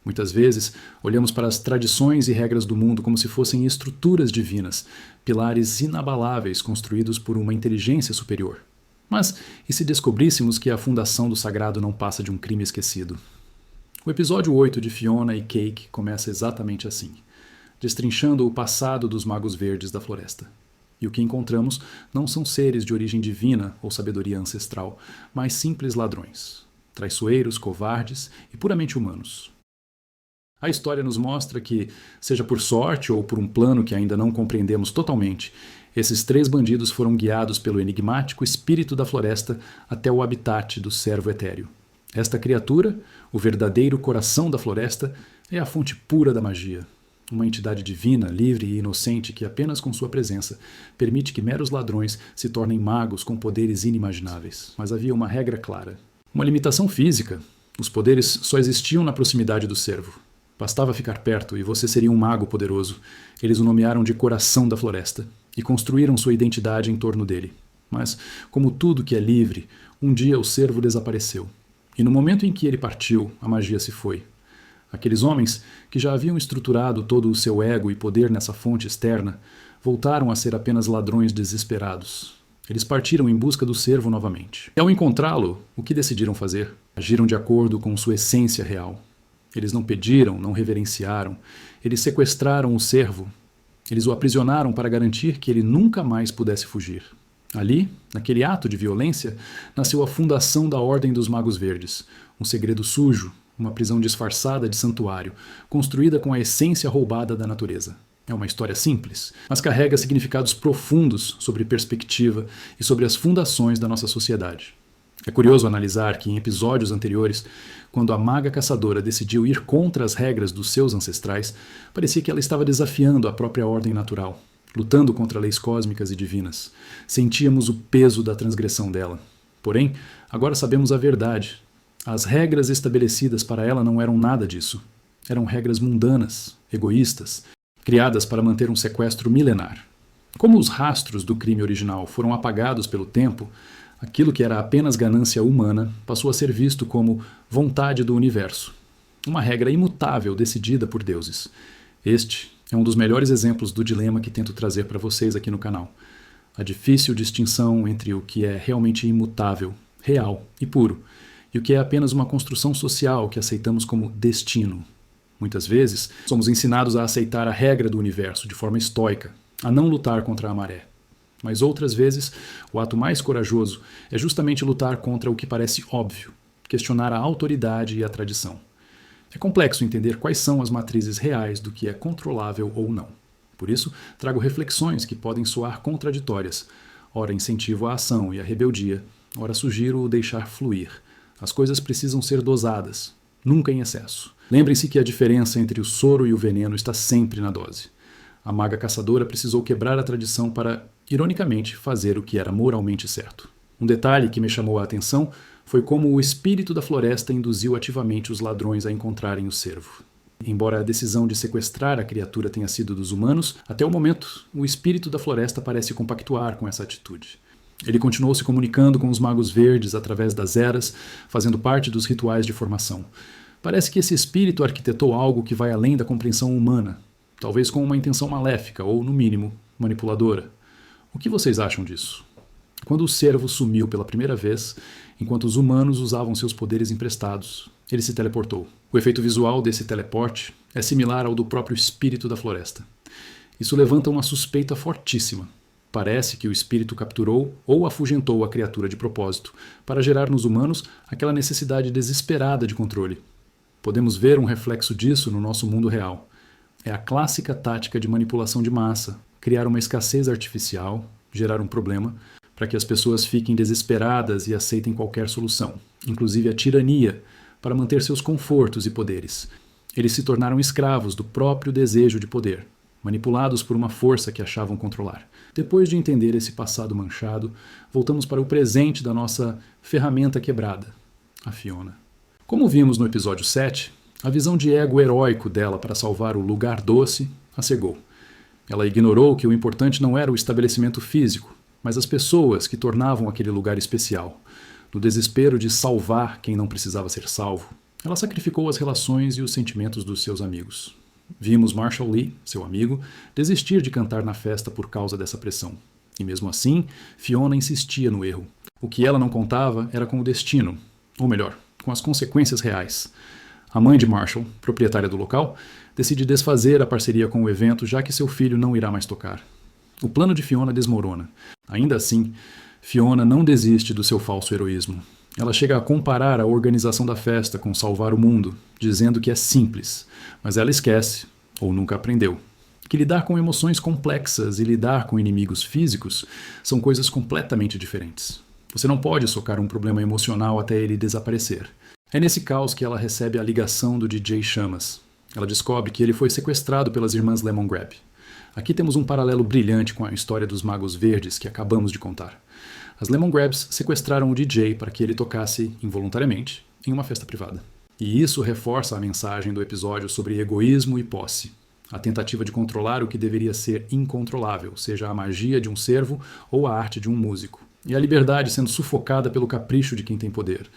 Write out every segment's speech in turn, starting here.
Muitas vezes, olhamos para as tradições e regras do mundo como se fossem estruturas divinas, pilares inabaláveis construídos por uma inteligência superior. Mas e se descobríssemos que a fundação do sagrado não passa de um crime esquecido? O episódio 8 de Fiona e Cake começa exatamente assim, destrinchando o passado dos magos verdes da floresta. E o que encontramos não são seres de origem divina ou sabedoria ancestral, mas simples ladrões, traiçoeiros, covardes e puramente humanos. A história nos mostra que, seja por sorte ou por um plano que ainda não compreendemos totalmente, esses 3 bandidos foram guiados pelo enigmático espírito da floresta até o habitat do servo etéreo. Esta criatura, o verdadeiro coração da floresta, é a fonte pura da magia. Uma entidade divina, livre e inocente que apenas com sua presença permite que meros ladrões se tornem magos com poderes inimagináveis. Mas havia uma regra clara. Uma limitação física. Os poderes só existiam na proximidade do servo. Bastava ficar perto e você seria um mago poderoso. Eles o nomearam de Coração da Floresta e construíram sua identidade em torno dele. Mas, como tudo que é livre, um dia o servo desapareceu. E no momento em que ele partiu, a magia se foi. Aqueles homens, que já haviam estruturado todo o seu ego e poder nessa fonte externa, voltaram a ser apenas ladrões desesperados. Eles partiram em busca do servo novamente. E ao encontrá-lo, o que decidiram fazer? Agiram de acordo com sua essência real. Eles não pediram, não reverenciaram. Eles sequestraram o servo. Eles o aprisionaram para garantir que ele nunca mais pudesse fugir. Ali, naquele ato de violência, nasceu a fundação da Ordem dos Magos Verdes, um segredo sujo, uma prisão disfarçada de santuário, construída com a essência roubada da natureza. É uma história simples, mas carrega significados profundos sobre perspectiva e sobre as fundações da nossa sociedade. É curioso analisar que em episódios anteriores, quando a maga caçadora decidiu ir contra as regras dos seus ancestrais, parecia que ela estava desafiando a própria ordem natural, lutando contra leis cósmicas e divinas. Sentíamos o peso da transgressão dela. Porém, agora sabemos a verdade. As regras estabelecidas para ela não eram nada disso. Eram regras mundanas, egoístas, criadas para manter um sequestro milenar. Como os rastros do crime original foram apagados pelo tempo, aquilo que era apenas ganância humana passou a ser visto como vontade do universo. Uma regra imutável decidida por deuses. Este é um dos melhores exemplos do dilema que tento trazer para vocês aqui no canal. A difícil distinção entre o que é realmente imutável, real e puro, e o que é apenas uma construção social que aceitamos como destino. Muitas vezes, somos ensinados a aceitar a regra do universo de forma estoica, a não lutar contra a maré. Mas outras vezes, o ato mais corajoso é justamente lutar contra o que parece óbvio, questionar a autoridade e a tradição. É complexo entender quais são as matrizes reais do que é controlável ou não. Por isso, trago reflexões que podem soar contraditórias. Ora incentivo a ação e a rebeldia, ora sugiro o deixar fluir. As coisas precisam ser dosadas, nunca em excesso. Lembrem-se que a diferença entre o soro e o veneno está sempre na dose. A maga caçadora precisou quebrar a tradição para, ironicamente, fazer o que era moralmente certo. Um detalhe que me chamou a atenção foi como o espírito da floresta induziu ativamente os ladrões a encontrarem o servo. Embora a decisão de sequestrar a criatura tenha sido dos humanos, até o momento, o espírito da floresta parece compactuar com essa atitude. Ele continuou se comunicando com os magos verdes através das eras, fazendo parte dos rituais de formação. Parece que esse espírito arquitetou algo que vai além da compreensão humana, talvez com uma intenção maléfica ou, no mínimo, manipuladora. O que vocês acham disso? Quando o servo sumiu pela primeira vez, enquanto os humanos usavam seus poderes emprestados, ele se teleportou. O efeito visual desse teleporte é similar ao do próprio espírito da floresta. Isso levanta uma suspeita fortíssima. Parece que o espírito capturou ou afugentou a criatura de propósito, para gerar nos humanos aquela necessidade desesperada de controle. Podemos ver um reflexo disso no nosso mundo real. É a clássica tática de manipulação de massa, criar uma escassez artificial, gerar um problema, para que as pessoas fiquem desesperadas e aceitem qualquer solução, inclusive a tirania, para manter seus confortos e poderes. Eles se tornaram escravos do próprio desejo de poder, manipulados por uma força que achavam controlar. Depois de entender esse passado manchado, voltamos para o presente da nossa ferramenta quebrada, a Fiona. Como vimos no episódio 7, a visão de ego heróico dela para salvar o lugar doce a cegou. Ela ignorou que o importante não era o estabelecimento físico, mas as pessoas que tornavam aquele lugar especial. No desespero de salvar quem não precisava ser salvo, Ela sacrificou as relações e os sentimentos dos seus amigos. Vimos Marshall Lee, seu amigo, desistir de cantar na festa por causa dessa pressão. E mesmo assim, Fiona insistia no erro. O que ela não contava era com o destino, ou melhor, com as consequências reais. A mãe de Marshall, proprietária do local, decide desfazer a parceria com o evento, já que seu filho não irá mais tocar. O plano de Fiona desmorona. Ainda assim, Fiona não desiste do seu falso heroísmo. Ela chega a comparar a organização da festa com salvar o mundo, dizendo que é simples, mas ela esquece, ou nunca aprendeu, que lidar com emoções complexas e lidar com inimigos físicos são coisas completamente diferentes. Você não pode socar um problema emocional até ele desaparecer. É nesse caos que ela recebe a ligação do DJ Chamas. Ela descobre que ele foi sequestrado pelas irmãs Lemongrab. Aqui temos um paralelo brilhante com a história dos Magos Verdes que acabamos de contar. As Lemongrabs sequestraram o DJ para que ele tocasse, involuntariamente, em uma festa privada. E isso reforça a mensagem do episódio sobre egoísmo e posse. A tentativa de controlar o que deveria ser incontrolável, seja a magia de um servo ou a arte de um músico. E a liberdade sendo sufocada pelo capricho de quem tem poder.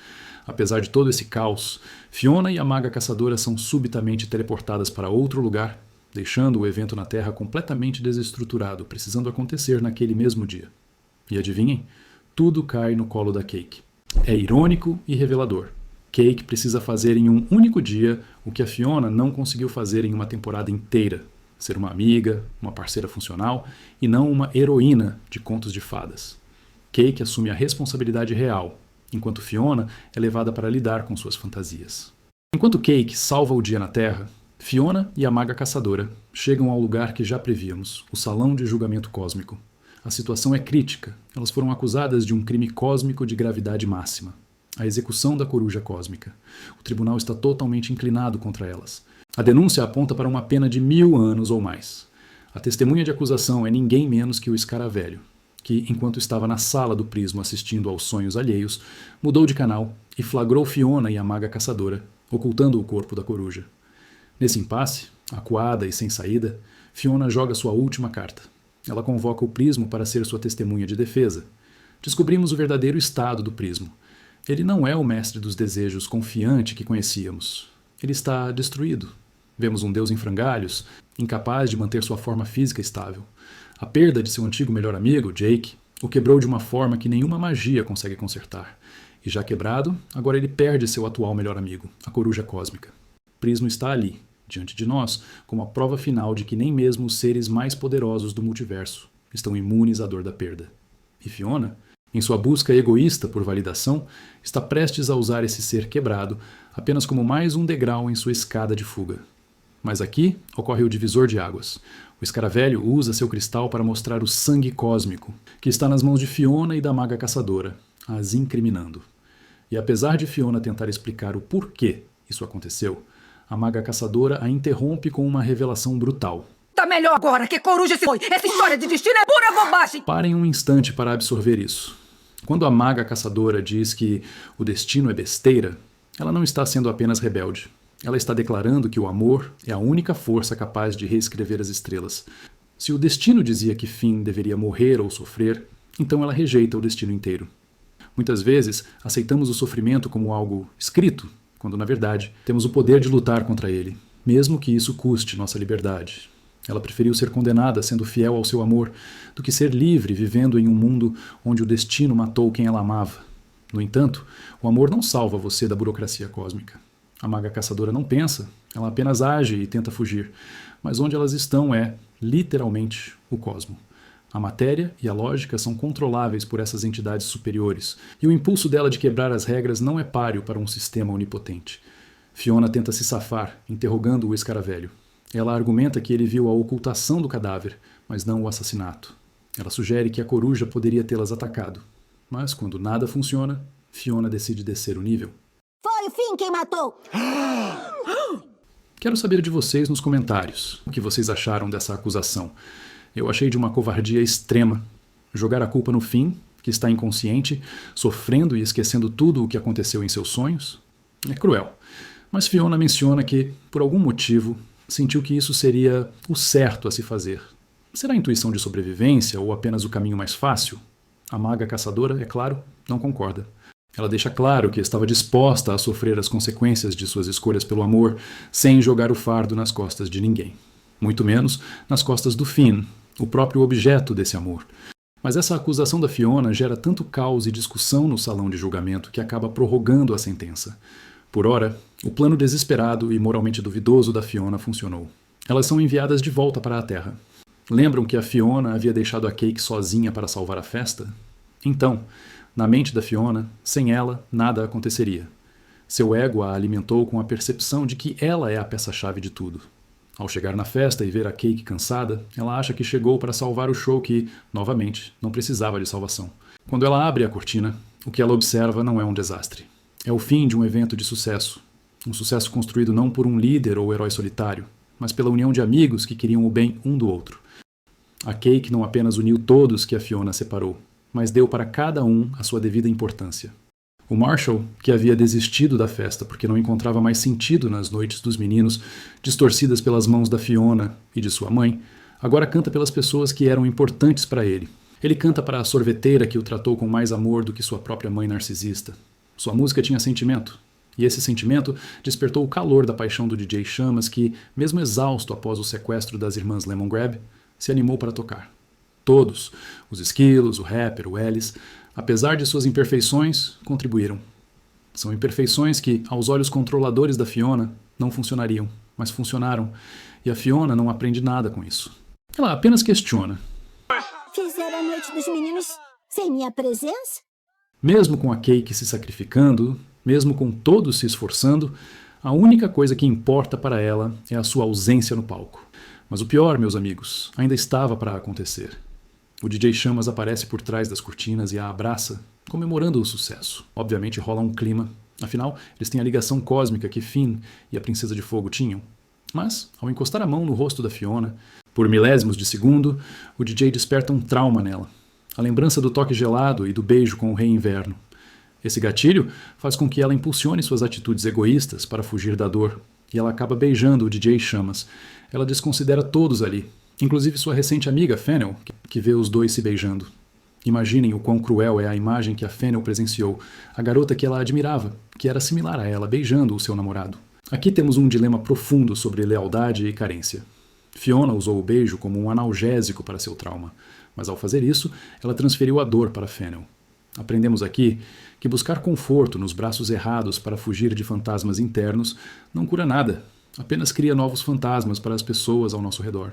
Apesar de todo esse caos, Fiona e a Maga Caçadora são subitamente teleportadas para outro lugar, deixando o evento na Terra completamente desestruturado, precisando acontecer naquele mesmo dia. E adivinhem? Tudo cai no colo da Cake. É irônico e revelador. Cake precisa fazer em um único dia o que a Fiona não conseguiu fazer em uma temporada inteira. Ser uma amiga, uma parceira funcional e não uma heroína de contos de fadas. Cake assume a responsabilidade real, enquanto Fiona é levada para lidar com suas fantasias. Enquanto Cake salva o dia na Terra, Fiona e a Maga Caçadora chegam ao lugar que já prevíamos, o Salão de Julgamento Cósmico. A situação é crítica. Elas foram acusadas de um crime cósmico de gravidade máxima. A execução da coruja cósmica. O tribunal está totalmente inclinado contra elas. A denúncia aponta para uma pena de 1000 anos ou mais. A testemunha de acusação é ninguém menos que o Escaravelho, que, enquanto estava na sala do prisma assistindo aos sonhos alheios, mudou de canal e flagrou Fiona e a Maga Caçadora, ocultando o corpo da coruja. Nesse impasse, acuada e sem saída, Fiona joga sua última carta. Ela convoca o Prismo para ser sua testemunha de defesa. Descobrimos o verdadeiro estado do Prismo. Ele não é o mestre dos desejos confiante que conhecíamos. Ele está destruído. Vemos um deus em frangalhos, incapaz de manter sua forma física estável. A perda de seu antigo melhor amigo, Jake, o quebrou de uma forma que nenhuma magia consegue consertar. E já quebrado, agora ele perde seu atual melhor amigo, a coruja cósmica. Prismo está ali, diante de nós, como a prova final de que nem mesmo os seres mais poderosos do multiverso estão imunes à dor da perda. E Fiona, em sua busca egoísta por validação, está prestes a usar esse ser quebrado apenas como mais um degrau em sua escada de fuga. Mas aqui ocorre o divisor de águas. O Escaravelho usa seu cristal para mostrar o sangue cósmico, que está nas mãos de Fiona e da Maga Caçadora, as incriminando. E apesar de Fiona tentar explicar o porquê isso aconteceu, a Maga Caçadora a interrompe com uma revelação brutal. Tá melhor agora que coruja se foi. Essa história de destino é pura bobagem. Parem um instante para absorver isso. Quando a Maga Caçadora diz que o destino é besteira, ela não está sendo apenas rebelde. Ela está declarando que o amor é a única força capaz de reescrever as estrelas. Se o destino dizia que Finn deveria morrer ou sofrer, então ela rejeita o destino inteiro. Muitas vezes, aceitamos o sofrimento como algo escrito, quando, na verdade, temos o poder de lutar contra ele, mesmo que isso custe nossa liberdade. Ela preferiu ser condenada sendo fiel ao seu amor, do que ser livre vivendo em um mundo onde o destino matou quem ela amava. No entanto, o amor não salva você da burocracia cósmica. A Maga Caçadora não pensa, ela apenas age e tenta fugir. Mas onde elas estão é, literalmente, o cosmo. A matéria e a lógica são controláveis por essas entidades superiores, e o impulso dela de quebrar as regras não é páreo para um sistema onipotente. Fiona tenta se safar, interrogando o Escaravelho. Ela argumenta que ele viu a ocultação do cadáver, mas não o assassinato. Ela sugere que a coruja poderia tê-las atacado. Mas quando nada funciona, Fiona decide descer o nível. Foi o Finn quem matou! Quero saber de vocês nos comentários o que vocês acharam dessa acusação. Eu achei de uma covardia extrema. Jogar a culpa no Finn, que está inconsciente, sofrendo e esquecendo tudo o que aconteceu em seus sonhos, é cruel. Mas Fiona menciona que, por algum motivo, sentiu que isso seria o certo a se fazer. Será intuição de sobrevivência ou apenas o caminho mais fácil? A Maga Caçadora, é claro, não concorda. Ela deixa claro que estava disposta a sofrer as consequências de suas escolhas pelo amor, sem jogar o fardo nas costas de ninguém. Muito menos nas costas do Finn, o próprio objeto desse amor. Mas essa acusação da Fiona gera tanto caos e discussão no salão de julgamento que acaba prorrogando a sentença. Por ora, o plano desesperado e moralmente duvidoso da Fiona funcionou. Elas são enviadas de volta para a Terra. Lembram que a Fiona havia deixado a Cake sozinha para salvar a festa? Então, na mente da Fiona, sem ela, nada aconteceria. Seu ego a alimentou com a percepção de que ela é a peça-chave de tudo. Ao chegar na festa e ver a Cake cansada, ela acha que chegou para salvar o show que, novamente, não precisava de salvação. Quando ela abre a cortina, o que ela observa não é um desastre. É o fim de um evento de sucesso. Um sucesso construído não por um líder ou herói solitário, mas pela união de amigos que queriam o bem um do outro. A Cake não apenas uniu todos que a Fiona separou, mas deu para cada um a sua devida importância. O Marshall, que havia desistido da festa porque não encontrava mais sentido nas noites dos meninos, distorcidas pelas mãos da Fiona e de sua mãe, agora canta pelas pessoas que eram importantes para ele. Ele canta para a sorveteira que o tratou com mais amor do que sua própria mãe narcisista. Sua música tinha sentimento, e esse sentimento despertou o calor da paixão do DJ Chamas que, mesmo exausto após o sequestro das irmãs Lemongrab, se animou para tocar. Todos, os esquilos, o rapper, o Ellis, apesar de suas imperfeições, contribuíram. São imperfeições que, aos olhos controladores da Fiona, não funcionariam, mas funcionaram, e a Fiona não aprende nada com isso. Ela apenas questiona. Fizeram a noite dos meninos sem minha presença? Mesmo com a Cake se sacrificando, mesmo com todos se esforçando, a única coisa que importa para ela é a sua ausência no palco. Mas o pior, meus amigos, ainda estava para acontecer. O DJ Chamas aparece por trás das cortinas e a abraça, comemorando o sucesso. Obviamente rola um clima, afinal, eles têm a ligação cósmica que Finn e a Princesa de Fogo tinham. Mas, ao encostar a mão no rosto da Fiona, por milésimos de segundo, o DJ desperta um trauma nela. A lembrança do toque gelado e do beijo com o Rei Inverno. Esse gatilho faz com que ela impulsione suas atitudes egoístas para fugir da dor, e ela acaba beijando o DJ Chamas. Ela desconsidera todos ali, inclusive sua recente amiga Fennel, que vê os dois se beijando. Imaginem o quão cruel é a imagem que a Fennel presenciou, a garota que ela admirava, que era similar a ela, beijando o seu namorado. Aqui temos um dilema profundo sobre lealdade e carência. Fiona usou o beijo como um analgésico para seu trauma, mas ao fazer isso, ela transferiu a dor para Fennel. Aprendemos aqui que buscar conforto nos braços errados para fugir de fantasmas internos não cura nada, apenas cria novos fantasmas para as pessoas ao nosso redor.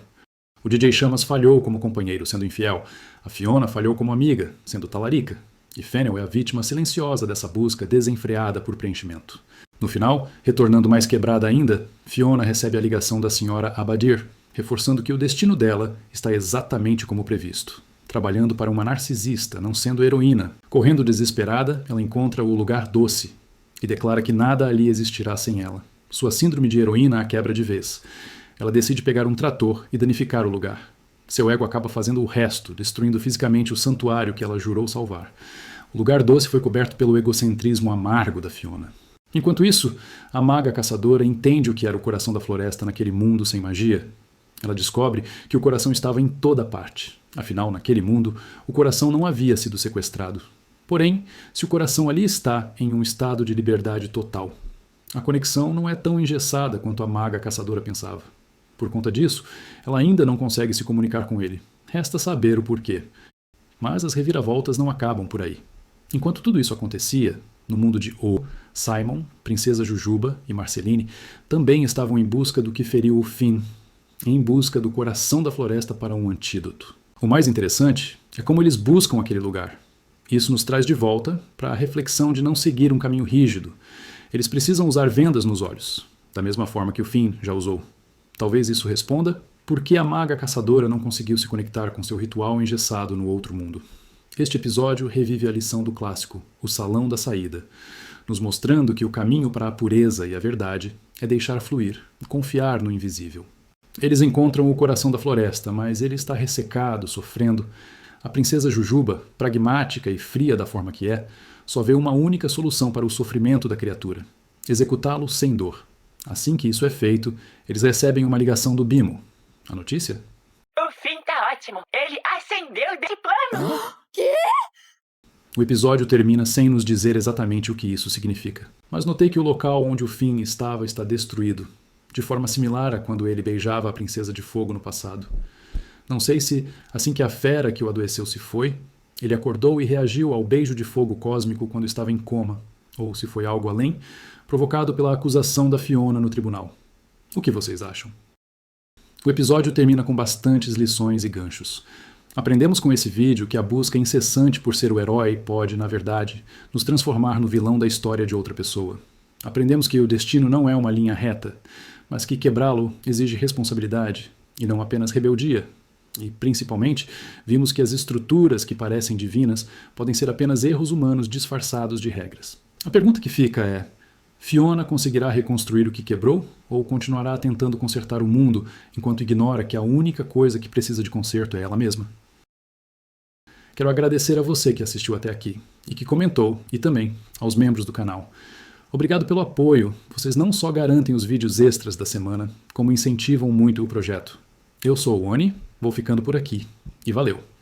O DJ Chamas falhou como companheiro, sendo infiel. A Fiona falhou como amiga, sendo talarica. E Fennel é a vítima silenciosa dessa busca desenfreada por preenchimento. No final, retornando mais quebrada ainda, Fiona recebe a ligação da senhora Abadir, reforçando que o destino dela está exatamente como previsto. Trabalhando para uma narcisista, não sendo heroína. Correndo desesperada, ela encontra o lugar doce e declara que nada ali existirá sem ela. Sua síndrome de heroína a quebra de vez. Ela decide pegar um trator e danificar o lugar. Seu ego acaba fazendo o resto, destruindo fisicamente o santuário que ela jurou salvar. O lugar doce foi coberto pelo egocentrismo amargo da Fiona. Enquanto isso, a maga caçadora entende o que era o coração da floresta naquele mundo sem magia. Ela descobre que o coração estava em toda parte. Afinal, naquele mundo, o coração não havia sido sequestrado. Porém, se o coração ali está em um estado de liberdade total, a conexão não é tão engessada quanto a maga caçadora pensava. Por conta disso, ela ainda não consegue se comunicar com ele. Resta saber o porquê. Mas as reviravoltas não acabam por aí. Enquanto tudo isso acontecia, no mundo de O, Simon, Princesa Jujuba e Marceline também estavam em busca do que feriu o Finn, em busca do coração da floresta para um antídoto. O mais interessante é como eles buscam aquele lugar. Isso nos traz de volta para a reflexão de não seguir um caminho rígido. Eles precisam usar vendas nos olhos, da mesma forma que o Finn já usou. Talvez isso responda por que a maga caçadora não conseguiu se conectar com seu ritual engessado no outro mundo. Este episódio revive a lição do clássico, o Salão da Saída, nos mostrando que o caminho para a pureza e a verdade é deixar fluir, confiar no invisível. Eles encontram o coração da floresta, mas ele está ressecado, sofrendo. A princesa Jujuba, pragmática e fria da forma que é, só vê uma única solução para o sofrimento da criatura: executá-lo sem dor. Assim que isso é feito, eles recebem uma ligação do Bimo. A notícia? O Finn tá ótimo. Ele ascendeu de plano. Quê? O episódio termina sem nos dizer exatamente o que isso significa. Mas notei que o local onde o Finn estava está destruído, de forma similar a quando ele beijava a Princesa de Fogo no passado. Não sei se, assim que a fera que o adoeceu se foi, ele acordou e reagiu ao beijo de fogo cósmico quando estava em coma, ou se foi algo além, provocado pela acusação da Fiona no tribunal. O que vocês acham? O episódio termina com bastantes lições e ganchos. Aprendemos com esse vídeo que a busca incessante por ser o herói pode, na verdade, nos transformar no vilão da história de outra pessoa. Aprendemos que o destino não é uma linha reta, mas que quebrá-lo exige responsabilidade, e não apenas rebeldia. E, principalmente, vimos que as estruturas que parecem divinas podem ser apenas erros humanos disfarçados de regras. A pergunta que fica é: Fiona conseguirá reconstruir o que quebrou ou continuará tentando consertar o mundo enquanto ignora que a única coisa que precisa de conserto é ela mesma? Quero agradecer a você que assistiu até aqui e que comentou, e também aos membros do canal. Obrigado pelo apoio. Vocês não só garantem os vídeos extras da semana, como incentivam muito o projeto. Eu sou o Oni, vou ficando por aqui. E valeu!